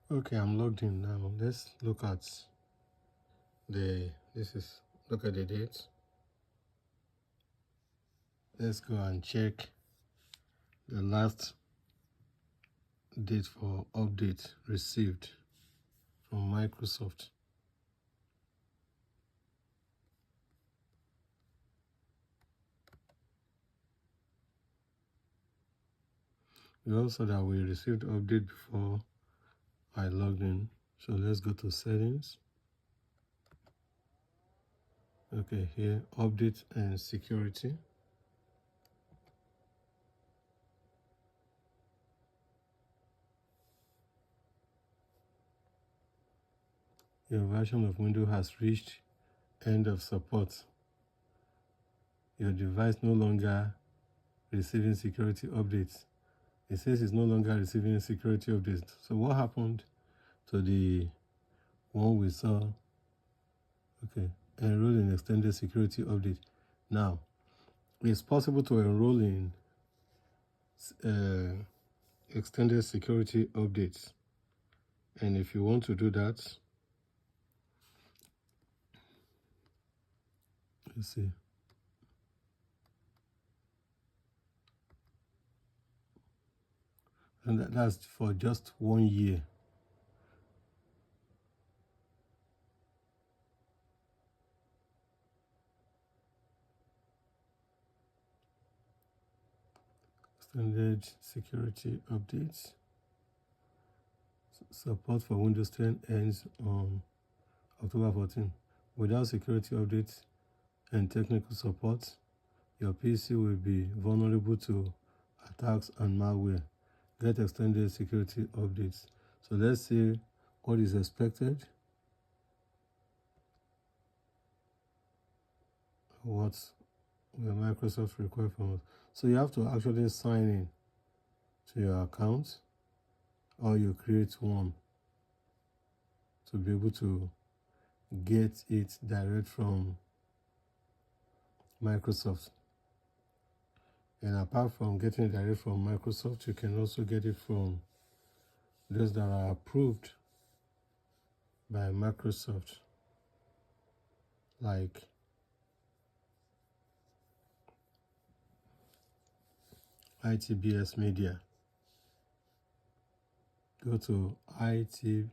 Okay, I'm logged in now. Let's look at look at the date. Let's go and check the last date for update received from Microsoft. We also that we received update before I logged in. So let's go to settings. Okay, here update and security. Your version of Windows has reached end of support. Your device no longer receiving security updates. It says it's no longer receiving security updates. So what happened to the one we saw? Okay, enroll in extended security update. Now, it's possible to enroll in extended security updates. And if you want to do that, let's see. And that's for just 1 year. Extended security updates. Support for Windows 10 ends on October 14. Without security updates and technical support, your PC will be vulnerable to attacks and malware. Get extended security updates. So let's see what is expected, what will Microsoft require from us. So you have to actually sign in to your account, or you create one to be able to get it direct from Microsoft. And apart from getting it direct from Microsoft, you can also get it from those that are approved by Microsoft, like ITBS Media. Go to IT-BS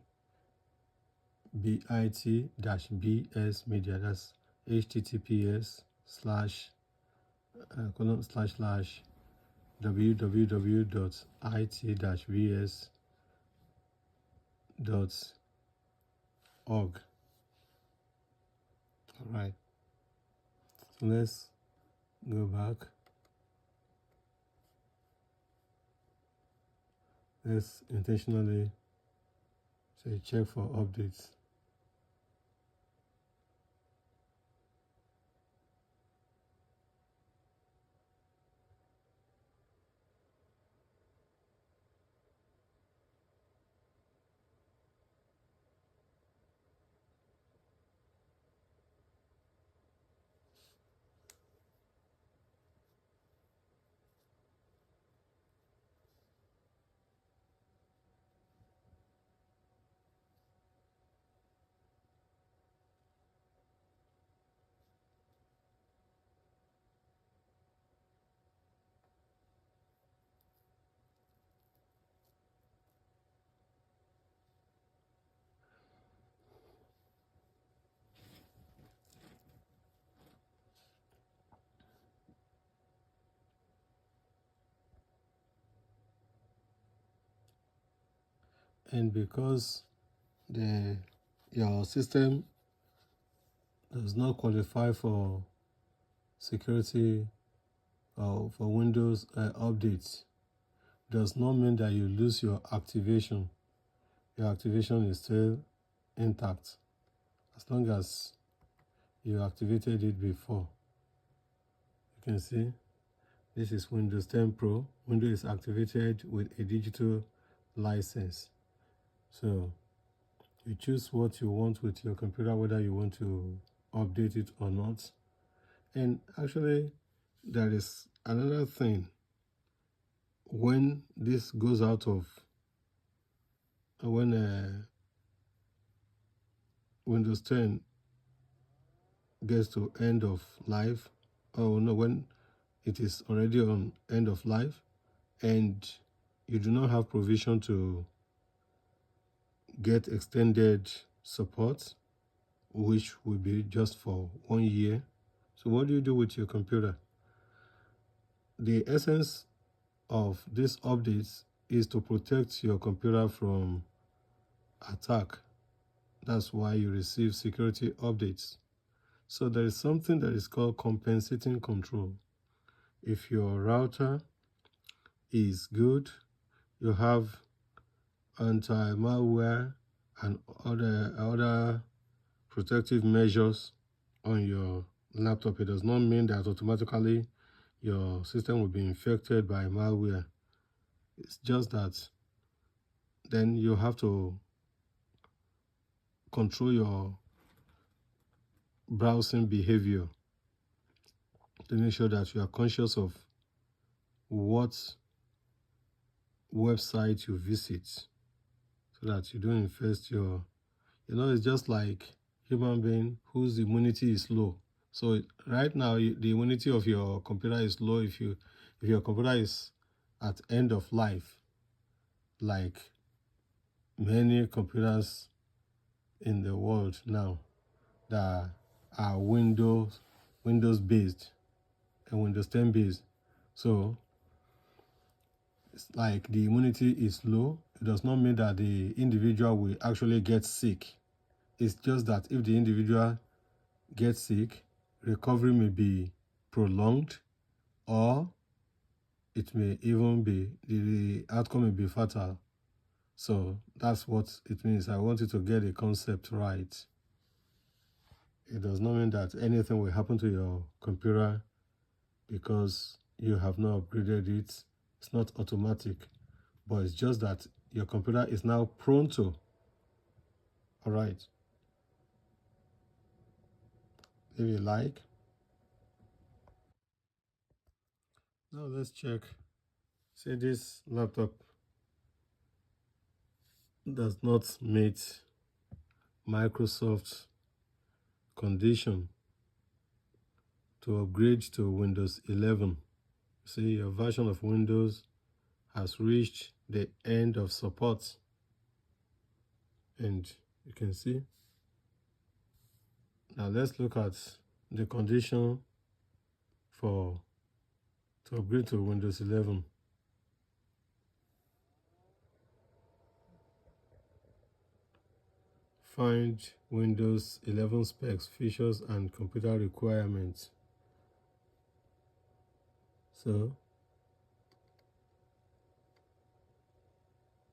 Media. That's https://www.it-bs.org. All right. So let's go back. Let's intentionally say check for updates. And because your system does not qualify for security or for Windows updates, does not mean that you lose your activation. Your activation is still intact as long as you activated it before. You can see this is Windows 10 Pro. Windows is activated with a digital license. So you choose what you want with your computer, whether you want to update it or not. And actually, there is another thing. When this goes out of when Windows 10 gets to end of life, or no, when it is already on end of life, and you do not have provision to get extended support, which will be just for 1 year. So what do you do with your computer? The essence of these updates is to protect your computer from attack. That's why you receive security updates. So there is something that is called compensating control. If your router is good, you have anti-malware and other protective measures on your laptop. It does not mean that automatically your system will be infected by malware. It's just that then you have to control your browsing behavior to make sure that you are conscious of what website you visit, so that you don't infest your, it's just like human being whose immunity is low. So right now, the immunity of your computer is low if your computer is at end of life, like many computers in the world now that are Windows based and Windows 10 based. So it's like the immunity is low. It does not mean that the individual will actually get sick. It's just that if the individual gets sick, recovery may be prolonged, or it may even be, the outcome may be fatal. So that's what it means. I want you to get the concept right. It does not mean that anything will happen to your computer because you have not upgraded it. It's not automatic, but it's just that your computer is now prone to. All right. Leave a like. Now let's check. Say this laptop does not meet Microsoft's condition to upgrade to Windows 11. See, your version of Windows has reached the end of support, and you can see. Now let's look at the condition to upgrade to Windows 11. Find Windows 11 specs, features, and computer requirements. So,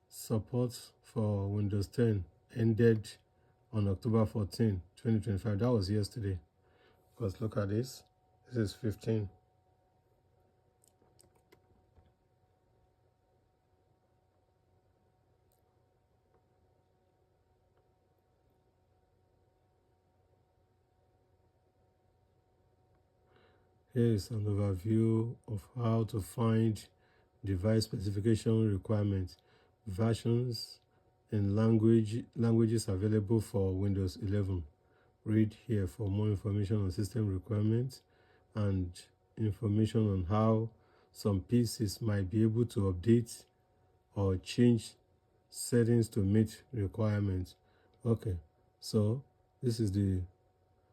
support for Windows 10 ended on October 14, 2025. That was yesterday. Because look at this. This is 15. Here is an overview of how to find device specification requirements, versions, and languages available for Windows 11. Read here for more information on system requirements and information on how some PCs might be able to update or change settings to meet requirements. Okay, so this is the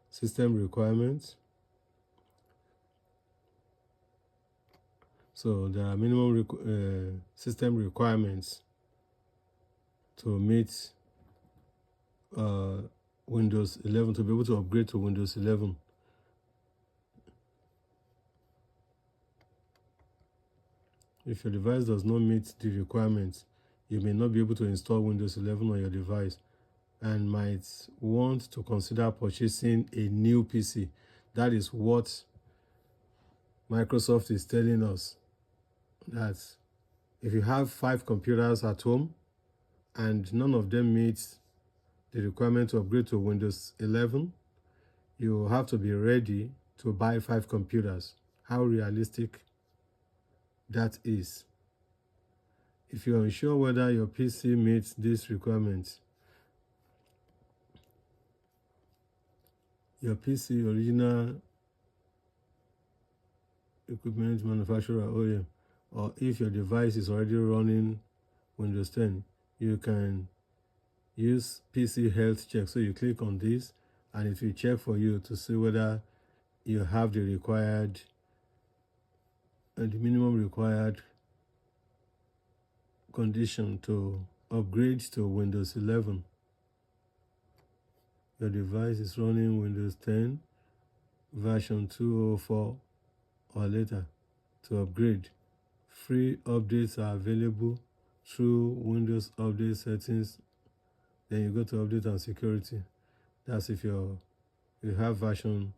system requirements. So there are minimum system requirements to meet Windows 11, to be able to upgrade to Windows 11. If your device does not meet the requirements, you may not be able to install Windows 11 on your device and might want to consider purchasing a new PC. That is what Microsoft is telling us, that if you have 5 computers at home and none of them meets the requirement to upgrade to Windows 11, you have to be ready to buy 5 computers. How realistic that is. If you're unsure whether your PC meets this requirement, your PC original equipment manufacturer OEM, or if your device is already running Windows 10, you can use PC health check. So you click on this and it will check for you to see whether you have the required and the minimum required condition to upgrade to Windows 11. Your device is running Windows 10 version 204 or later. To upgrade, free updates are available through Windows Update settings. Then you go to update and security. That's if you have version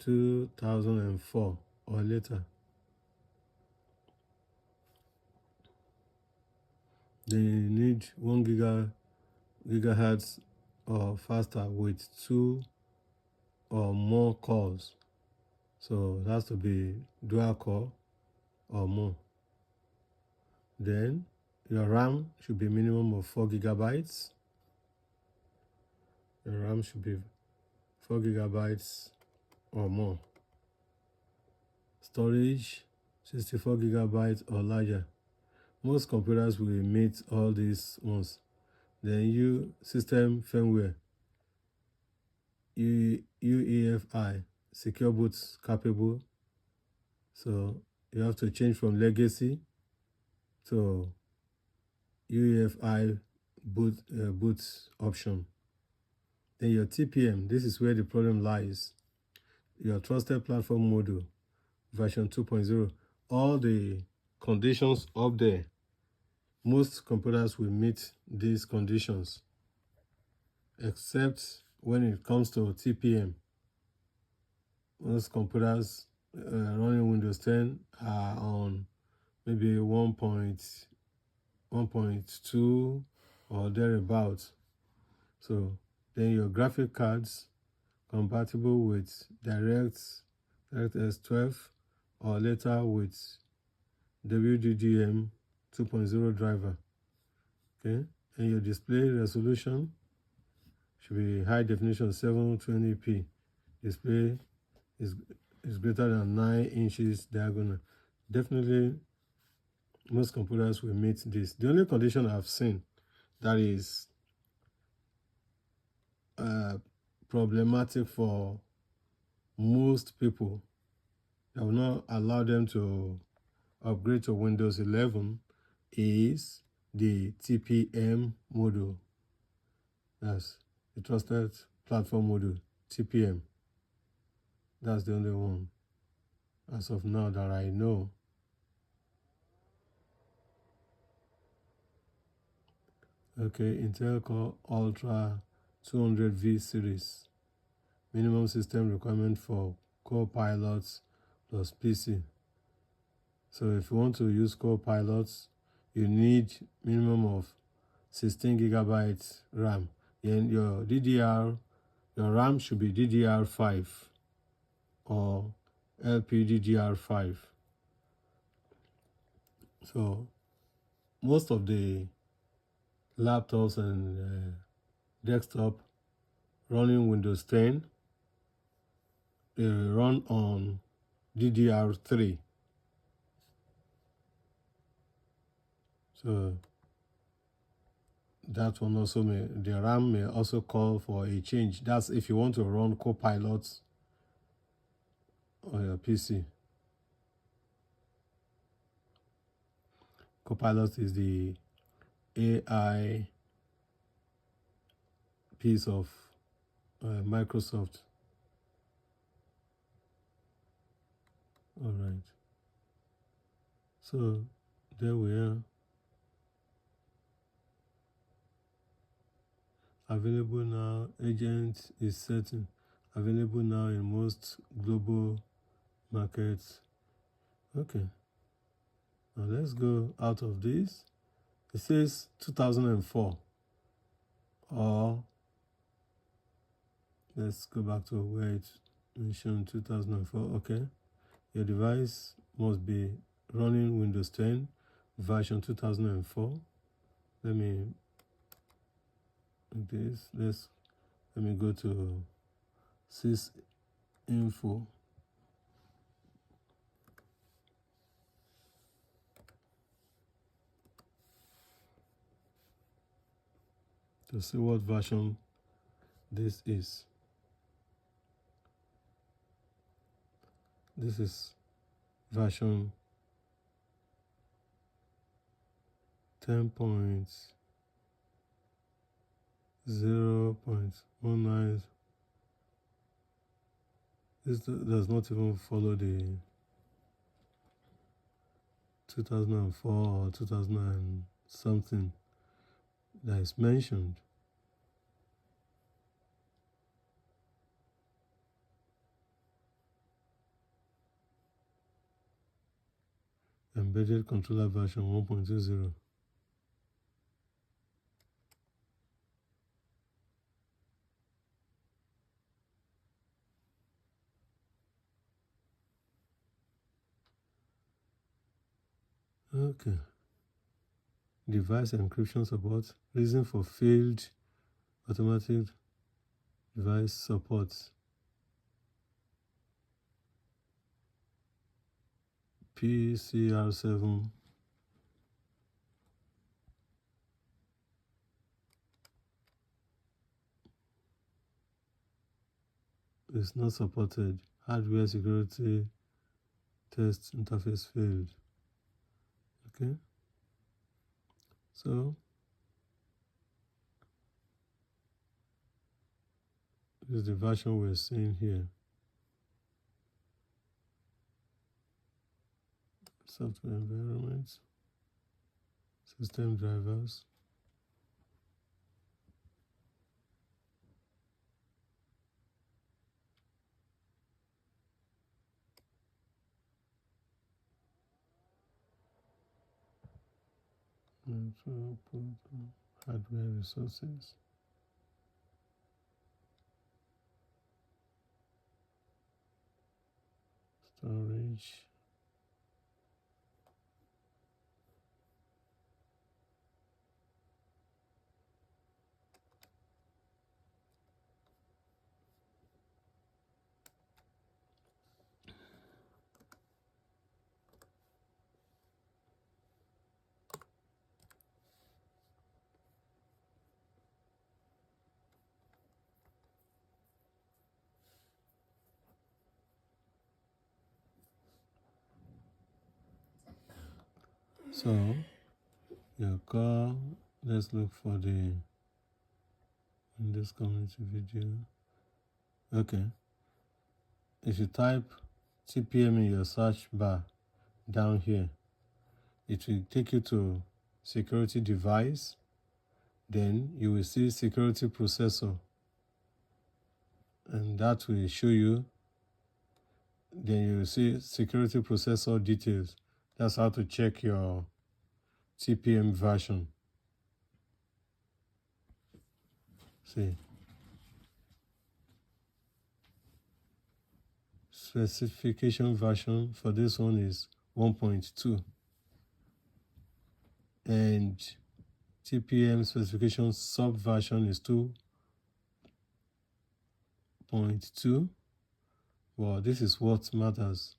2004 or later. Then you need 1 gigahertz or faster with 2 or more cores. So it has to be dual core or more. Then your RAM should be minimum of 4 gigabytes. Your RAM should be 4 gigabytes or more. Storage 64 gigabytes or larger. Most computers will meet all these ones. Then system firmware, UEFI, secure boot capable. So you have to change from legacy to UEFI boot option. Then your TPM, this is where the problem lies. Your trusted platform module, version 2.0. All the conditions up there, most computers will meet these conditions, except when it comes to TPM. Most computers running Windows 10 are on maybe 1.2 or thereabouts. So then your graphic cards compatible with DirectX 12 or later with WDDM 2.0 driver. Okay, and your display resolution should be high definition 720p. Display is greater than 9 inches diagonal. Definitely most computers will meet this. The only condition I've seen that is problematic for most people, that will not allow them to upgrade to Windows 11, is the TPM module. That's the trusted platform module, TPM. That's the only one as of now that I know. Okay, Intel Core Ultra 200V series. Minimum system requirement for Copilots plus PC. So if you want to use Copilots, you need minimum of 16 gigabytes RAM. Then your RAM should be DDR5 or LPDDR5. So most of the laptops and desktop running Windows 10, they run on DDR3. So that one also the RAM may also call for a change. That's if you want to run Copilot on your PC. Copilot is the AI piece of Microsoft. All right. So there we are. Available now. Agent is certain. Available now in most global markets. Okay. Now let's go out of this. It says 2004. Or let's go back to where it mentioned 2004. Okay. Your device must be running Windows 10 version 2004. Let me do this. Let me go to sysinfo. To see what version this is. This is version 10.0.19. This does not even follow the 2004 or 2000 and something that is mentioned. Embedded controller version 1.20. Okay. Device encryption support. Reason for failed automatic device support. PCR7. Is not supported. Hardware security test interface failed. Okay. So this is the version we're seeing here. Software environment, system drivers. Hardware resources. Storage. So your car, let's look for the in this community video. Okay. If you type TPM in your search bar down here, it will take you to security device. Then you will see security processor, and that will show you. Then you will see security processor details. That's how to check your TPM version. See, specification version for this one is 1.2, and TPM specification subversion is 2.2. Well, this is what matters.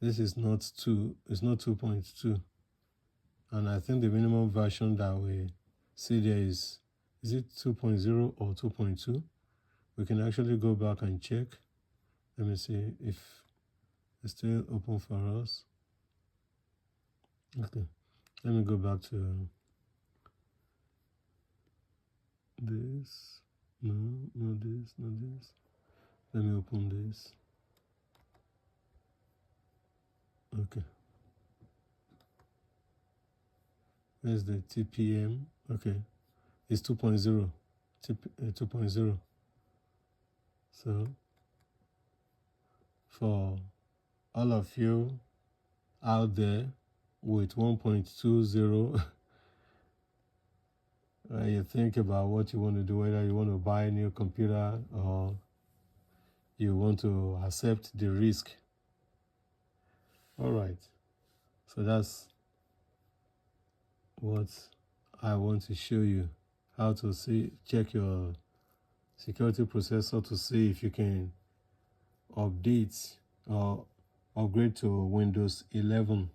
This is not 2. It's not 2.2. And I think the minimum version that we see there is it 2.0 or 2.2? We can actually go back and check. Let me see if it's still open for us. Okay. Let me go back to this. No, not this, not this. Let me open this. Okay. Where's the TPM? Okay. It's 2.0. 2.0. So, for all of you out there with 1.20, you think about what you want to do, whether you want to buy a new computer or you want to accept the risk. All right. So that's what I want to show you, how to check your security processor to see if you can update or upgrade to Windows 11